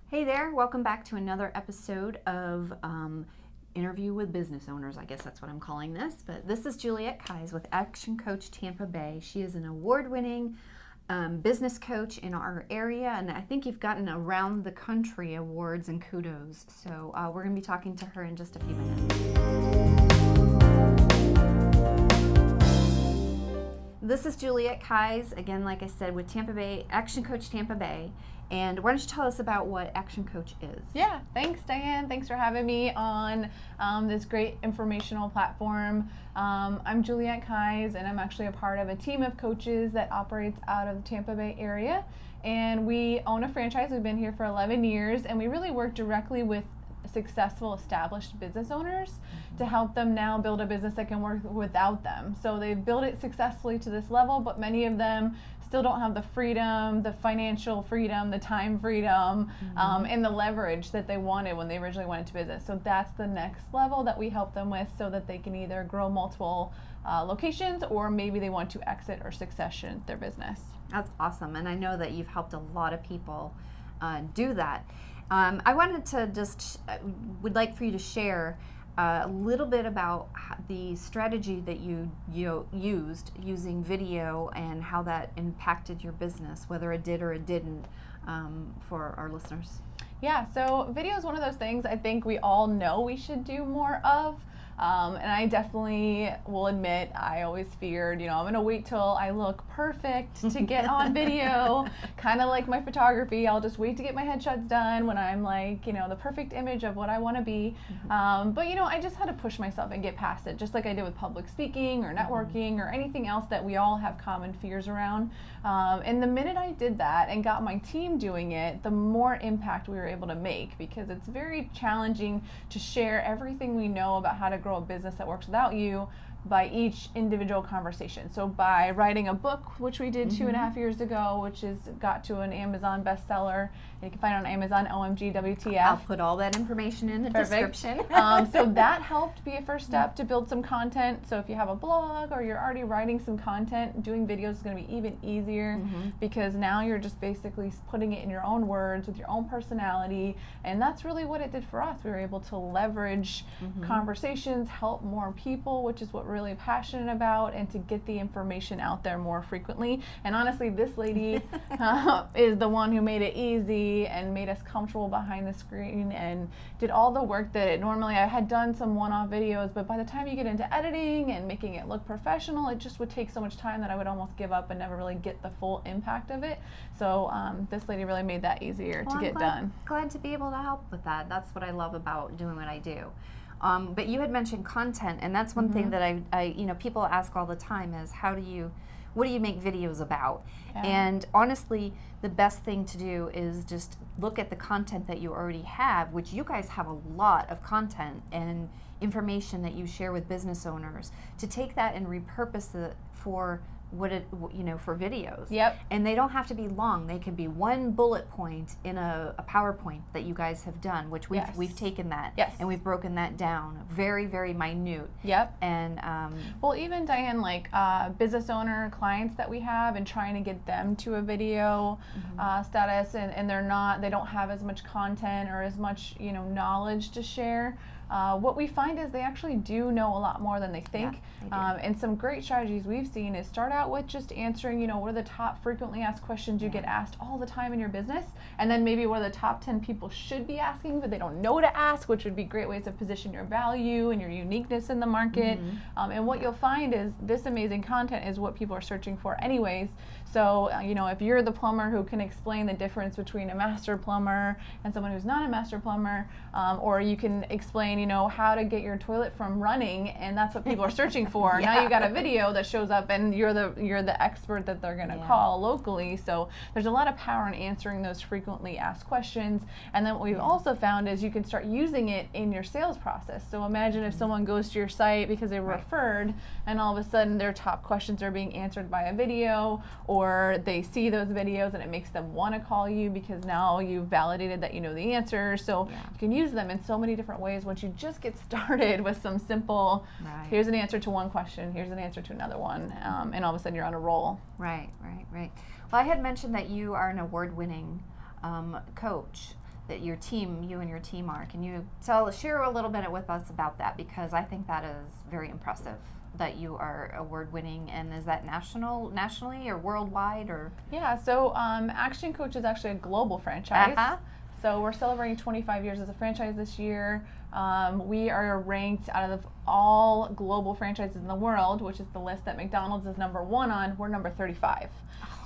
Hey there, welcome back to another episode of Interview with Business Owners. I guess that's what I'm calling this. But this is Juliet Kyes with ActionCOACH Tampa Bay. She is an award-winning business coach in our area, and I think you've gotten around the country awards and kudos. So we're going to be talking to her in just a few minutes. This is Juliet Kyes, again, like I said, with Tampa Bay, ActionCOACH Tampa Bay. And why don't you tell us about what ActionCOACH is? Yeah, thanks, Diane. Thanks for having me on this great informational platform. I'm Juliet Kyes, and I'm actually a part of a team of coaches that operates out of the Tampa Bay area. And we own a franchise. We've been here for 11 years, and we really work directly with successful established business owners to help them now build a business that can work without them. So they've built it successfully to this level, but many of them still don't have the freedom, the financial freedom, the time freedom, and the leverage that they wanted when they originally went into business. So that's the next level that we help them with, so that they can either grow multiple locations, or maybe they want to exit or succession their business. That's awesome, and I know that you've helped a lot of people do that. I wanted to would like for you to share a little bit about the strategy that you used using video and how that impacted your business, whether it did or it didn't, for our listeners. Yeah, so video is one of those things I think we all know we should do more of. And I definitely will admit, I always feared, I'm going to wait till I look perfect to get on video, kind of like my photography. I'll just wait to get my headshots done when I'm like, the perfect image of what I want to be. But, I just had to push myself and get past it, just like I did with public speaking or networking or anything else that we all have common fears around. And the minute I did that and got my team doing it, the more impact we were able to make, because it's very challenging to share everything we know about how to grow a business that works without you by each individual conversation. So by writing a book, which we did 2.5 years ago, which got to an Amazon bestseller. You can find it on Amazon, OMG WTF. I'll put all that information in the description. So that helped be a first step to build some content. So if you have a blog or you're already writing some content, doing videos is going to be even easier, because now you're just basically putting it in your own words with your own personality. And that's really what it did for us. We were able to leverage conversations, help more people, which is what we're really passionate about, and to get the information out there more frequently. And honestly, this lady is the one who made it easy and made us comfortable behind the screen and did all the work that normally I had done some one-off videos, but by the time you get into editing and making it look professional, it just would take so much time that I would almost give up and never really get the full impact of it. So this lady really made that easier to get done. Glad to be able to help with that. That's what I love about doing what I do. But you had mentioned content, and that's one thing that I people ask all the time is, what do you make videos about? Yeah. And honestly, the best thing to do is just look at the content that you already have, which you guys have a lot of content and information that you share with business owners, to take that and repurpose it for for videos. Yep. And they don't have to be long. They can be one bullet point in a PowerPoint that you guys have done, which we've taken that and we've broken that down, very, very minute. Yep. And well, even Diane, like business owner clients that we have, and trying to get them to a video status, and they don't have as much content or as much knowledge to share. What we find is they actually do know a lot more than they think. Yeah, they do. And some great strategies we've seen is start out with just answering, what are the top frequently asked questions you get asked all the time in your business, and then maybe what are the top 10 people should be asking but they don't know to ask, which would be great ways to position your value and your uniqueness in the market. And what you'll find is this amazing content is what people are searching for anyways. So, if you're the plumber who can explain the difference between a master plumber and someone who's not a master plumber, or you can explain, how to get your toilet from running, and that's what people are searching for. Now you got a video that shows up, and you're the expert that they're going to call locally. So there's a lot of power in answering those frequently asked questions. And then what we've also found is you can start using it in your sales process. So imagine if someone goes to your site because they were referred, and all of a sudden their top questions are being answered by a video, or they see those videos and it makes them want to call you because now you've validated that you know the answer. So you can use them in so many different ways once you just get started with some simple, here's an answer to one question, here's an answer to another one, and all of a sudden you're on a roll. Right. Well, I had mentioned that you are an award-winning coach. that your team, you and your team are. Can you share a little bit with us about that? Because I think that is very impressive that you are award-winning. And is that nationally or worldwide or? Yeah, so ActionCOACH is actually a global franchise. Uh-huh. So we're celebrating 25 years as a franchise this year. We are ranked out of all global franchises in the world, which is the list that McDonald's is number 1 on. We're number 35.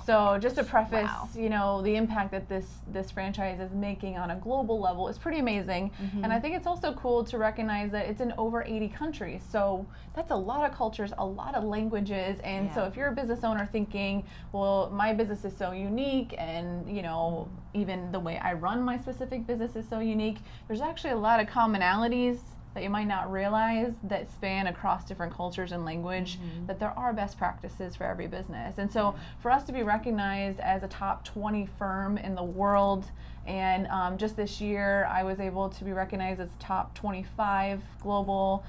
So just to preface, Wow. you know, the impact that this franchise is making on a global level is pretty amazing. And I think it's also cool to recognize that it's in over 80 countries. So that's a lot of cultures, a lot of languages. And so if you're a business owner thinking, well, my business is so unique and, you know, even the way I run my specific business is so unique, there's actually a lot of commonalities that you might not realize that span across different cultures and language, that there are best practices for every business. And so for us to be recognized as a top 20 firm in the world, and just this year I was able to be recognized as top 25 global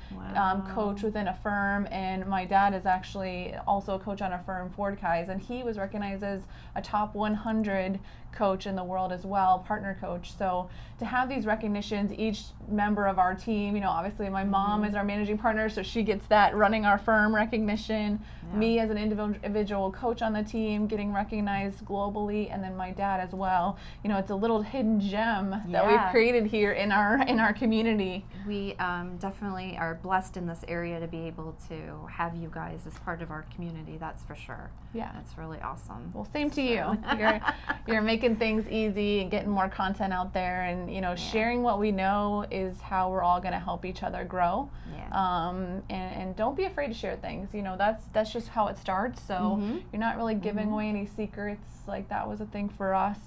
coach within a firm, and my dad is actually also a coach on a firm, Kyes, and he was recognized as a top 100 coach in the world as well, partner coach. So to have these recognitions, each member of our team, you know, obviously my mom is our managing partner, so she gets that running our firm recognition. Me as an individual coach on the team getting recognized globally, and then my dad as well. You know, it's a little hidden gem that we've created here in our community. We definitely are blessed in this area to be able to have you guys as part of our community, that's for sure. Yeah. That's really awesome. Well, same to you. You're making things easy and getting more content out there, and, you know, sharing what we know is how we're all going to help each other grow. And don't be afraid to share things. You know, that's just how it starts. So you're not really giving away any secrets. Like, that was a thing for us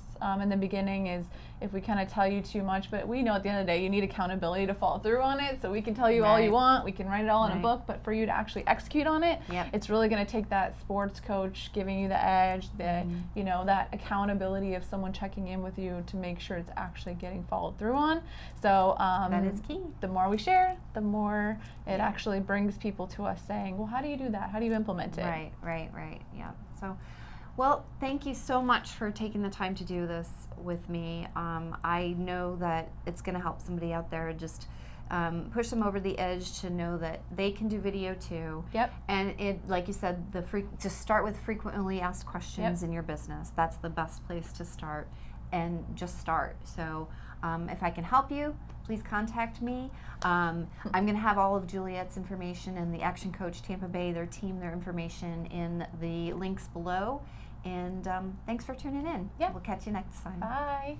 in the beginning, is if we kind of tell you too much, but we know at the end of the day you need accountability to follow through on it. So we can tell you all you want, we can write it all in a book, but for you to actually execute on it, it's really going to take that sports coach giving you the edge, the you know, that accountability of someone checking in with you to make sure it's actually getting followed through on. So that is key. The more we share, the more it actually brings people to us saying, well, how do you do that? How do you implement it? Right. Yeah. So, well, thank you so much for taking the time to do this with me. I know that it's going to help somebody out there, just push them over the edge to know that they can do video too. And it, like you said, to start with frequently asked questions in your business. That's the best place to start, and just start. So if I can help you, please contact me. I'm going to have all of Juliet's information and the ActionCOACH Tampa Bay, their team, their information in the links below. And thanks for tuning in. We'll catch you next time. Bye.